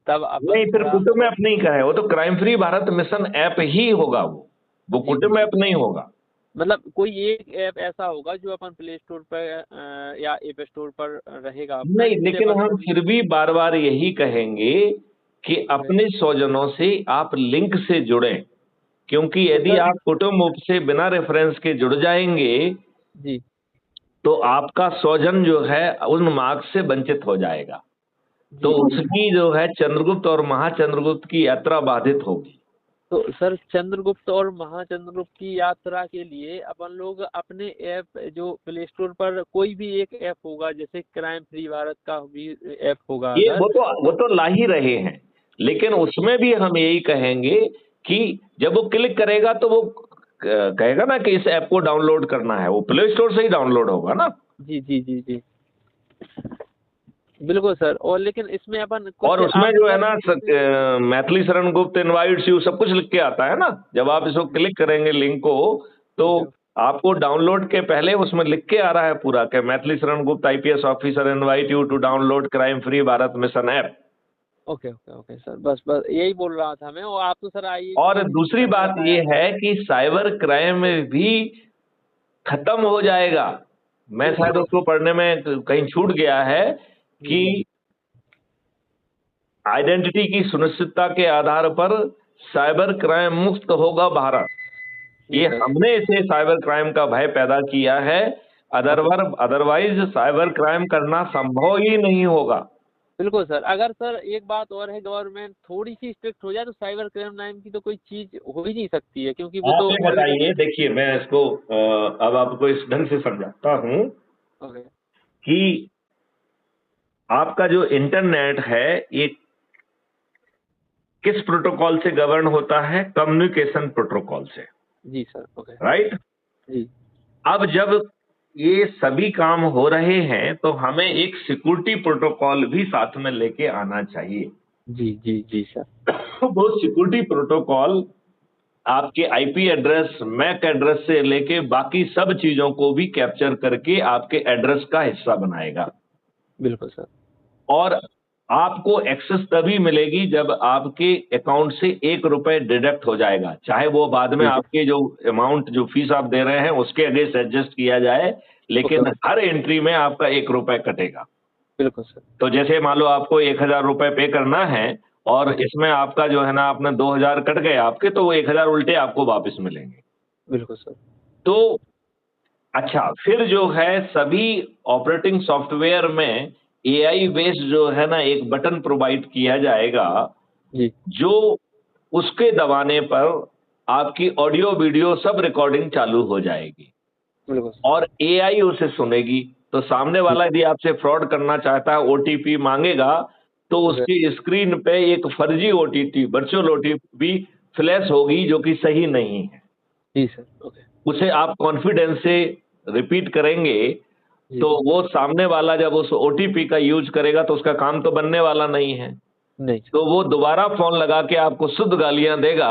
तब अपन
नहीं, फिर
थोड़ा
कुटुंब ऐप नहीं कहे, वो तो crime free Bharat mission app ही होगा वो
जी, जी,
कुटुंब
जी।
ऐप नहीं होगा।
मतलब कोई एक ऐप ऐसा होगा जो अपन प्ले स्टोर पर या ऐप स्टोर पर रहेगा अपना,
नहीं,
जिससे
लेकिन
अपन
हम
सभी
फिर भी बार-बार यही कहेंगे कि
ओके।
अपने स्वजनों से आप लिंक से जुड़ें, क्योंकि
तो
यदि
सर
आप कुटुंब ऐप से बिना रेफरेंस के जुड़ जाएँगे,
जी,
तो आपका स्वजन जो है उन मार्ग से वंचित हो जाएगा। तो
जी, जी।
उसकी जो है चंद्रगुप्त और महाचंद्रगुप्त की यात्रा बाधित होगी।
तो सर चंद्रगुप्त और महाचंद्रगुप्त की यात्रा के लिए अपन लोग अपने ऐप जो प्ले स्टोर पर कोई भी एक ऐप होगा, जैसे क्राइम फ्री भारत का भी ऐप होगा
ये
अगर
वो तो ला ही रहे हैं, लेकिन उसमें भी हम यही कहेंगे कि जब वो क्लिक करेगा तो वो कहेगा ना कि इस ऐप को डाउनलोड करना है, वो प्ले स्टोर से ही डाउनलोड होगा ना।
जी, जी, जी, जी। बिल्कुल सर। और लेकिन इसमें अपन
और
कुछ
उसमें
आपको
जो है
सर
ना मैथिली शरण गुप्त इनवाइट्स यू सब कुछ लिख के आता है ना, जब आप इसको क्लिक करेंगे लिंक को तो
ओके,
आपको डाउनलोड के पहले उसमें लिख के आ रहा है पूरा कि Maithili Sharan Gupt IPS officer invite you to download crime free Bharat mission app.
Okay, okay, okay sir. बस यही बोल रहा था मैं। और आप तो सर आइए
और
एक चीज़
दूसरी
मैंने
बात ये
बताया था।
है कि साइबर क्राइम भी खत्म हो जाएगा। मैं
बिल्कुल
शायद
सर।
उसको पढ़ने में कहीं छूट गया है
जी,
कि
जी।
आइडेंटिटी की सुनिश्चितता के आधार पर साइबर क्राइम मुक्त होगा भारत।
जी
ये
सर।
हमने इसे साइबर क्राइम का भय पैदा किया है,
ओके।
अदरवाइज साइबर क्राइम करना संभव ही नहीं होगा।
बिल्कुल सर। अगर सर एक बात और है, गवर्नमेंट थोड़ी-सी स्ट्रिक्ट हो जाए तो साइबर क्राइम नाम की तो कोई चीज़ हो ही नहीं सकती है, क्योंकि वो
आप
तो
ये
ऑलरेडी
बताइए, देखिए मैं इसको अब आपको इस ढंग से समझाता हूँ
ओके।
कि आपका जो इंटरनेट है ये किस प्रोटोकॉल से गवर्न होता है? कम्युनिकेशन प्रोटोकॉल से,
जी सर। ओके।
राइट?
जी।
अब जब ये सभी काम हो रहे हैं तो हमें एक सिक्योरिटी प्रोटोकॉल भी साथ में लेके आना चाहिए।
जी, जी, जी सर।
वो सिक्योरिटी प्रोटोकॉल आपके आईपी एड्रेस, मैक एड्रेस से लेके बाकी सब चीजों को भी कैप्चर करके आपके एड्रेस का हिस्सा बनाएगा।
बिल्कुल सर।
और आपको एक्सेस तभी मिलेगी जब आपके अकाउंट से ₹1 डिडक्ट हो जाएगा, चाहे वो बाद में
जी।
आपके जो अमाउंट जो फीस आप दे रहे हैं उसके अगेंस्ट एडजस्ट किया जाए,
ओके,
लेकिन
ओके।
हर एंट्री में आपका ₹1 कटेगा।
बिल्कुल सर।
तो जैसे मान लो आपको ₹1000 पे करना है और
ओके।
इसमें आपका जो है ना आपने 2000 कट गए आपके, तो वो 1000 उल्टे आपको वापस मिलेंगे।
बिल्कुल सर।
तो अच्छा, फिर जो है सभी ऑपरेटिंग सॉफ्टवेयर में एआई बेस्ड जो है ना एक बटन प्रोवाइड किया जाएगा,
जी।
जो उसके दबाने पर आपकी ऑडियो वीडियो सब रिकॉर्डिंग चालू हो जाएगी
बिल्कुल सर।
और एआई उसे सुनेगी। तो सामने
जी।
वाला यदि आपसे फ्रॉड करना चाहता है, ओटीपी मांगेगा, तो
ओके।
उसकी स्क्रीन पे एक फर्जी ओटीपी, वर्चुअल ओटीपी फ्लैश होगी जो कि सही नहीं है।
जी सर। ओके।
उसे आप कॉन्फिडेंस से रिपीट करेंगे,
जी।
तो वो सामने वाला जब उस ओटीपी का यूज़ करेगा तो उसका काम तो बनने वाला नहीं है।
नहीं सर।
तो वो दोबारा फ़ोन लगा के आपको शुद्ध गालियाँ देगा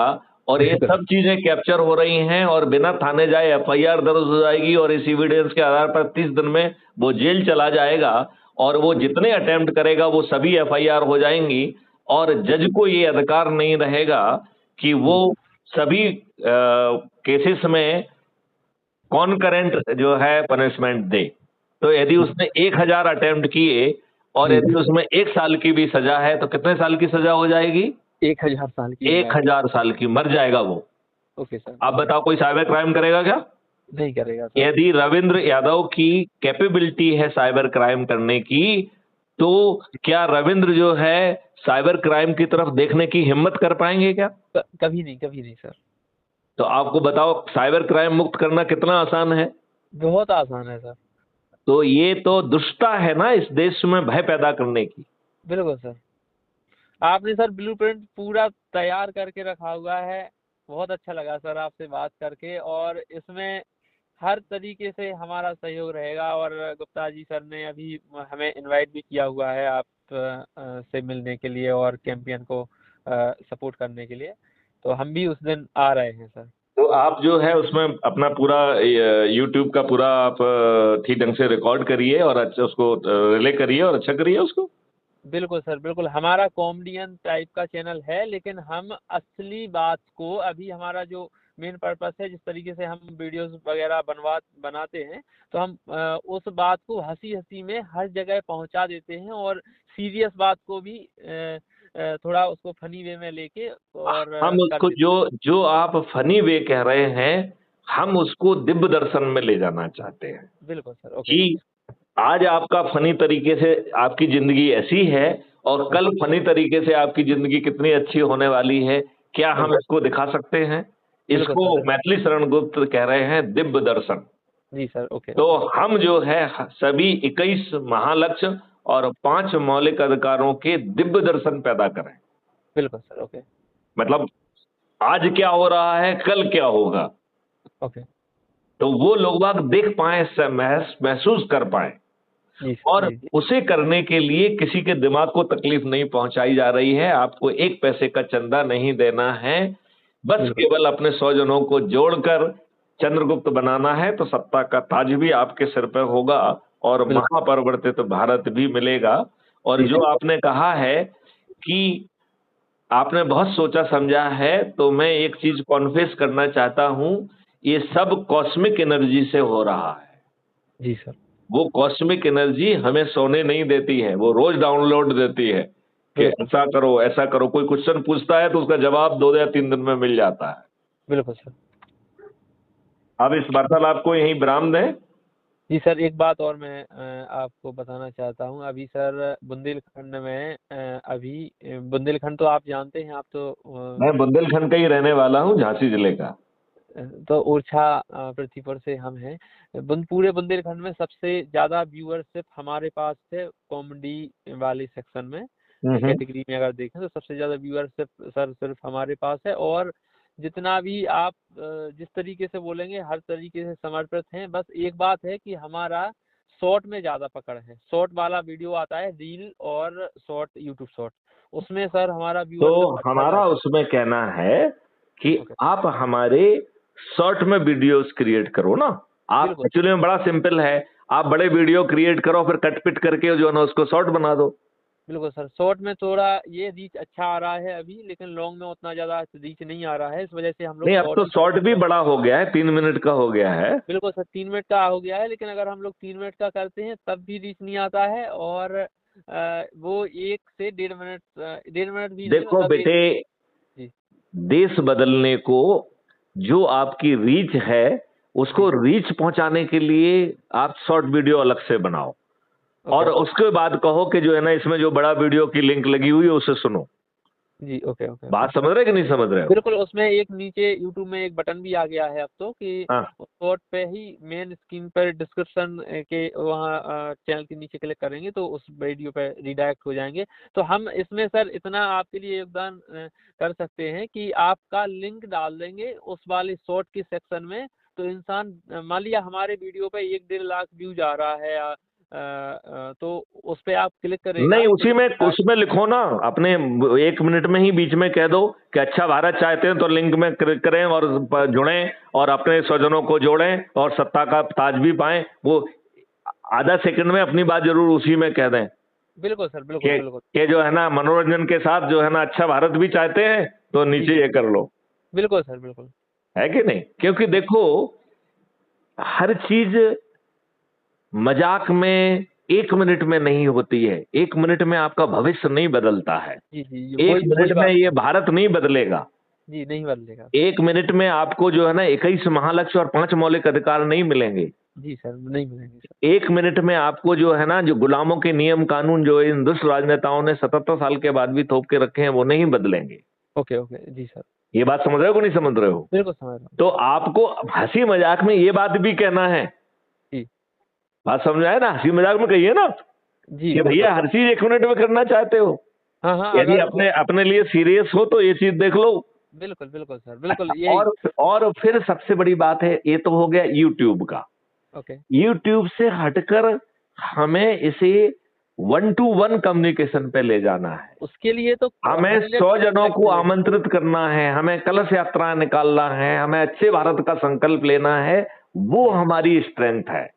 और ये
बिल्कुल।
सब चीज़ें कैप्चर हो रही हैं और बिना थाने जाए एफआईआर दर्ज हो जाएगी और इस एविडेंस के आधार पर 30 दिन में वो जेल चला जाएगा और वो जितने अटेम्प्ट करेगा वो सभी एफआईआर हो जाएंगी, और जज को ये अधिकार नहीं रहेगा कि वो सभी केसेस में कॉनकरेंट जो है पनिशमेंट दे। तो यदि उसने 1000 अटेम्प्ट किए और
जी।
यदि उसमें 1 साल की भी सजा है तो कितने साल की सजा हो जाएगी?
1000 साल की हो जाएगी।
1000 साल की, मर जाएगा वो।
Okay sir.
आप बताओ कोई साइबर क्राइम करेगा क्या?
नहीं करेगा सर।
यदि रविंद्र यादव की कैपेबिलिटी है साइबर क्राइम करने की, तो क्या रविंद्र जो है साइबर क्राइम की तरफ देखने की हिम्मत कर पाएंगे क्या?
कभी नहीं सर।
तो आपको बताओ साइबर क्राइम मुक्त करना कितना आसान है?
बहुत आसान है सर।
तो ये तो दुष्टता है ना इस देश में भय पैदा करने की।
बिल्कुल सर। आपने सर ब्लूप्रिंट पूरा तैयार करके रखा हुआ है। बहुत अच्छा लगा सर आपसे बात करके, और इसमें हर तरीके से हमारा सहयोग रहेगा। और गुप्ता जी सर ने अभी हमें इनवाइट भी किया हुआ है आप से मिलने के लिए और कैंपेन को सपोर्ट करने के लिए, तो हम भी उस दिन आ रहे हैं सर।
तो आप जो है उसमें अपना पूरा यूट्यूब का पूरा आप ठीक ढंग से रिकॉर्ड करिए और अच्छा उसको रिले करिए और अच्छा करिए उसको।
बिल्कुल सर, बिल्कुल। हमारा कॉमेडियन टाइप का चैनल है, लेकिन हम असली बात को, अभी हमारा जो मेन पर्पस है, जिस तरीके से हम वीडियोस वगैरह बनाते हैं, तो हम उस बात को हंसी में हर जगह पहुंचा देते हैं, और सीरियस बात को भी थोड़ा उसको फनी वे में लेके और
हम
कर
उसको
देते हैं।
जो आप फनी वे कह रहे हैं, हम उसको दिव्य दर्शन में ले जाना चाहते हैं
बिल्कुल सर। ओके।
कि आज आपका फनी तरीके से आपकी जिंदगी ऐसी है और कल फनी तरीके से आपकी जिंदगी कितनी अच्छी होने वाली है, क्या हम इसको दिखा सकते हैं?
बिल्कुल
इसको
सर।
मैथिली शरण गुप्त कह रहे हैं दिव्य दर्शन।
जी सर। ओके।
तो हम जो है सभी 21 महालक्ष्य और 5 मौलिक अधिकारों के दिव्य दर्शन पैदा करें।
बिल्कुल सर। ओके।
मतलब आज क्या हो रहा है, कल क्या होगा,
ओके।
तो वो लोग बाग देख पाए, महसूस कर पाए।
जी सर।
और
जी।
उसे करने के लिए किसी के दिमाग को तकलीफ नहीं पहुंचाई जा रही है। आपको 1 पैसे का चंदा नहीं देना है, बस
बिल्कुल।
केवल अपने स्वजनों को जोड़कर चंद्रगुप्त बनाना है, तो सत्ता का ताज भी आपके सिर पर होगा और
बिल्कुल।
महापरिवर्तित भारत भी मिलेगा। और
जी
जो
सर।
आपने कहा है कि आपने बहुत सोचा समझा है, तो मैं एक चीज कॉन्फेस करना चाहता हूं, ये सब कॉस्मिक एनर्जी से हो रहा है।
जी सर।
वो कॉस्मिक एनर्जी हमें सोने नहीं देती है, वो रोज डाउनलोड देती है कि
बिल्कुल।
ऐसा करो। कोई क्वेश्चन पूछता है तो उसका जवाब 2 या 3 दिन में मिल जाता है।
बिल्कुल सर।
अब इस वार्तालाप को यहीं विराम दें।
जी सर, एक बात और मैं आपको बताना चाहता हूँ। अभी सर बुंदेलखंड में बुंदेलखंड तो आप जानते हैं, आप तो
मैं बुंदेलखंड का ही रहने वाला हूँ, झांसी जिले का।
तो ओरछा पृथ्वीपुर से हम हैं। पूरे बुंदेलखंड में सबसे ज्यादा व्यूअरशिप हमारे पास थे कॉमेडी वाले सेक्शन में, कैटेगरी में अगर देखें तो सबसे ज्यादा व्यूअरशिप सर सिर्फ हमारे पास है। और जितना भी आप जिस तरीके से बोलेंगे हर तरीके से समर्पित हैं। बस एक बात है कि हमारा शॉर्ट में ज्यादा पकड़ है। शॉर्ट वाला वीडियो आता है, रील और शॉर्ट, यूट्यूब शॉर्ट, उसमें सर हमारा
तो
व्यूअरशिप अच्छा
हमारा
जाता
उसमें कहना है कि
है।
आप हमारे शॉर्ट में वीडियोस क्रिएट करो ना। आप
बिल्कुल
एक्चुअली में बड़ा सिंपल है, आप बड़े वीडियो क्रिएट करो, फिर कट पिट करके जो है ना उसको शॉर्ट बना दो।
बिल्कुल सर। शॉर्ट में थोड़ा ये रीच अच्छा आ रहा है अभी, लेकिन लॉन्ग में उतना ज्यादा रीच नहीं आ रहा है। इस वजह से हम लोग
नहीं, अब तो शॉर्ट भी बड़ा हो गया है, 3 मिनट का हो गया है।
बिल्कुल सर 3 मिनट का हो गया है, लेकिन अगर हम लोग 3 मिनट का करते हैं तब भी रीच नहीं आता है। और वो 1 से 1.5 मिनट, 1.5 मिनट भी नहीं,
देखो
मतलब
बेटे,
जी
देश बदलने को जो आपकी रीच है उसको
जी।
रीच पहुंचाने के लिए आप शॉर्ट वीडियो अलग से बनाओ, और
ओके
उसके बाद कहो कि जो है ना इसमें जो बड़ा वीडियो की लिंक लगी हुई है उसे सुनो।
जी। Okay okay okay.
बात समझ रहे कि नहीं समझ रहे हो?
बिल्कुल। उसमें एक नीचे यूट्यूब में एक बटन भी आ गया है अब तो, कि
हाँ,
शॉर्ट पे ही मेन स्क्रीन पर डिस्क्रिप्शन के वहाँ चैनल के नीचे क्लिक करेंगे तो उस वीडियो पे रिडायरेक्ट हो जाएंगे। तो हम इसमें सर इतना आपके लिए योगदान कर सकते हैं कि आपका लिंक डाल देंगे उस वाले शॉर्ट के सेक्शन में। तो इंसान, मान लिया हमारे वीडियो पे 1-1.5 लाख व्यूज आ रहा है, तो उस पे आप क्लिक करेगा
नहीं,
तो
उसमें लिखो ना, अपने 1 मिनट में ही बीच में कह दो कि अच्छा भारत चाहते हैं तो लिंक में क्लिक करें और जुड़ें और अपने स्वजनों को जोड़ें और सत्ता का ताज भी पाएं। वो आधा सेकंड में अपनी बात जरूर उसी में कह दें
बिल्कुल सर, बिल्कुल बिल्कुल
कि जो है ना मनोरंजन के साथ जो है ना अच्छा भारत भी चाहते हैं तो नीचे ये कर लो,
बिल्कुल सर, बिल्कुल
है कि नहीं? क्योंकि देखो हर चीज मजाक में 1 मिनट में नहीं होती है, 1 मिनट में आपका भविष्य नहीं बदलता है,
जी जी,
1 मिनट में ये भारत नहीं बदलेगा,
जी नहीं बदलेगा
1 मिनट में आपको जो है ना 21 महालक्ष्य और 5 मौलिक अधिकार नहीं मिलेंगे,
जी सर, नहीं मिलेंगे सर।
1 मिनट में आपको जो है ना जो गुलामों के नियम कानून जो इन दुष्ट राजनेताओं ने 77 साल के बाद भी थोप के रखे हैं वो नहीं बदलेंगे।
ओके ओके, जी सर,
ये बात समझ रहे हो कि नहीं समझ रहे हो?
बिल्कुल समझ रहा हूँ।
तो आपको हंसी मजाक में ये बात भी कहना है,
जी
बात समझ आए ना? हंसी मजाक में कहिए ना
जी
कि भैया हर चीज 1 मिनट में करना चाहते हो,
हाँ हाँ,
यदि
अगर
अपने अपने लिए सीरियस हो तो ये चीज देख लो।
बिल्कुल बिल्कुल सर, बिल्कुल यही।
और फिर सबसे बड़ी बात है, ये तो हो गया यूट्यूब का।
ओके
यूट्यूब से हटकर हमें इसे 1-to-1 कम्युनिकेशन पे ले जाना है,
उसके लिए तो
हमें 100 जनों को आमंत्रित करना है, हमें कलश यात्रा निकालना है, हमें अच्छे भारत का संकल्प लेना है, वो हमारी स्ट्रेंथ है।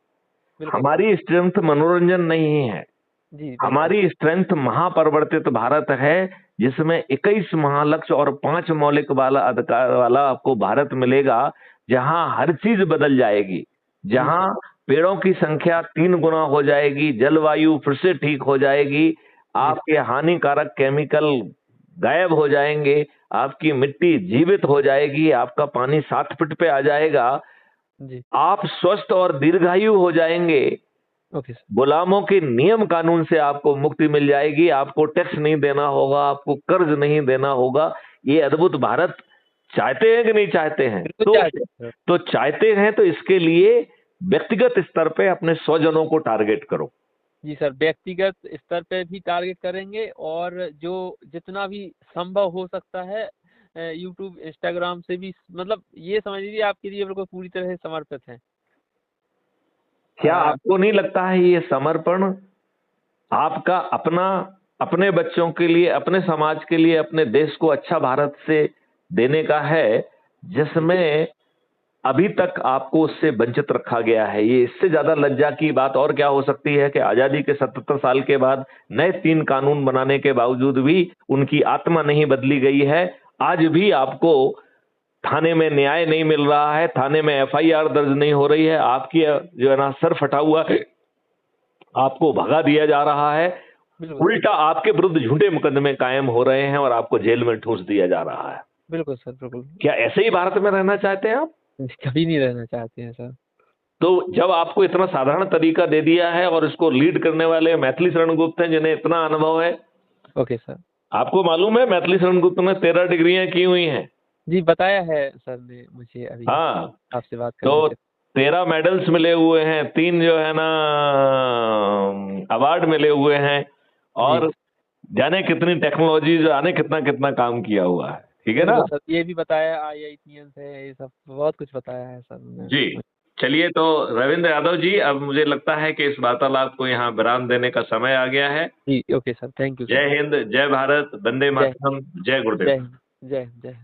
हमारी स्ट्रेंथ मनोरंजन नहीं है,
जी
हमारी स्ट्रेंथ महापरिवर्तित भारत है जिसमें 21 महालक्ष्य और 5 मौलिक वाला अधिकार वाला आपको भारत मिलेगा, जहां हर चीज बदल जाएगी, जहां पेड़ों की संख्या 3 गुना हो जाएगी, जलवायु फिर से ठीक हो जाएगी, आपके हानिकारक केमिकल गायब हो जाएंगे, आपकी मिट्टी जीवित हो जाएगी, आपका पानी 7 फीट पे आ जाएगा,
जी
आप स्वस्थ और दीर्घायु हो जाएंगे,
ओके सर,
गुलामों के नियम कानून से आपको मुक्ति मिल जाएगी, आपको टैक्स नहीं देना होगा, आपको कर्ज नहीं देना होगा। ये अद्भुत भारत चाहते हैं कि नहीं चाहते हैं? तो चाहते हैं तो इसके लिए व्यक्तिगत स्तर पे अपने 100 जनों को टारगेट करो।
जी सर, व्यक्तिगत स्तर पे भी टारगेट करेंगे और जो जितना भी संभव हो सकता है यूट्यूब इंस्टाग्राम से भी, मतलब ये समझ लीजिए आपके लिए बिल्कुल पूरी तरह से समर्पित हैं।
क्या आपको नहीं लगता है ये समर्पण आपका अपना अपने बच्चों के लिए, अपने समाज के लिए, अपने देश को अच्छा भारत से देने का है, जिसमें अभी तक आपको उससे वंचित रखा गया है? ये इससे ज्यादा लज्जा की बात और क्या हो सकती है कि आजादी के 77 साल के बाद नए 3 कानून बनाने के बावजूद भी उनकी आत्मा नहीं बदली गई है। आज भी आपको थाने में न्याय नहीं मिल रहा है, थाने में एफआईआर दर्ज नहीं हो रही है, आपकी जो है ना सर फटा हुआ है, आपको भगा दिया जा रहा है, उल्टा आपके विरुद्ध झूठे मुकदमे कायम हो रहे हैं और आपको जेल में ठूंस दिया जा रहा है।
बिल्कुल सर, बिल्कुल।
क्या ऐसे ही भारत में रहना चाहते हैं आप?
कभी नहीं रहना चाहते हैं सर।
तो जब आपको इतना साधारण तरीका दे दिया है और इसको लीड करने वाले मैथिली शरण गुप्त हैं जिन्हें इतना अनुभव है।
Okay sir.
आपको मालूम है मैथिली शरण गुप्त ने 13 डिग्रियां की हुई हैं?
जी बताया है सर ने मुझे अभी
हाँ,
आपसे बात
तो
करने से।
13 मेडल्स मिले हुए हैं, 3 जो है ना अवार्ड मिले हुए हैं और जाने कितनी टेक्नोलॉजी, जाने कितना कितना काम किया हुआ है। ठीक है ना
सर? ये भी बताया IITians है, ये सब बहुत कुछ बताया है सर ने।
जी। चलिए, तो रविंद्र यादव जी, अब मुझे लगता है कि इस वार्तालाप को यहाँ विराम देने का समय आ गया है।
जी okay sir, thank you sir.
जय हिंद, जय भारत, वंदे मातरम, जय गुरुदेव।
जय जय।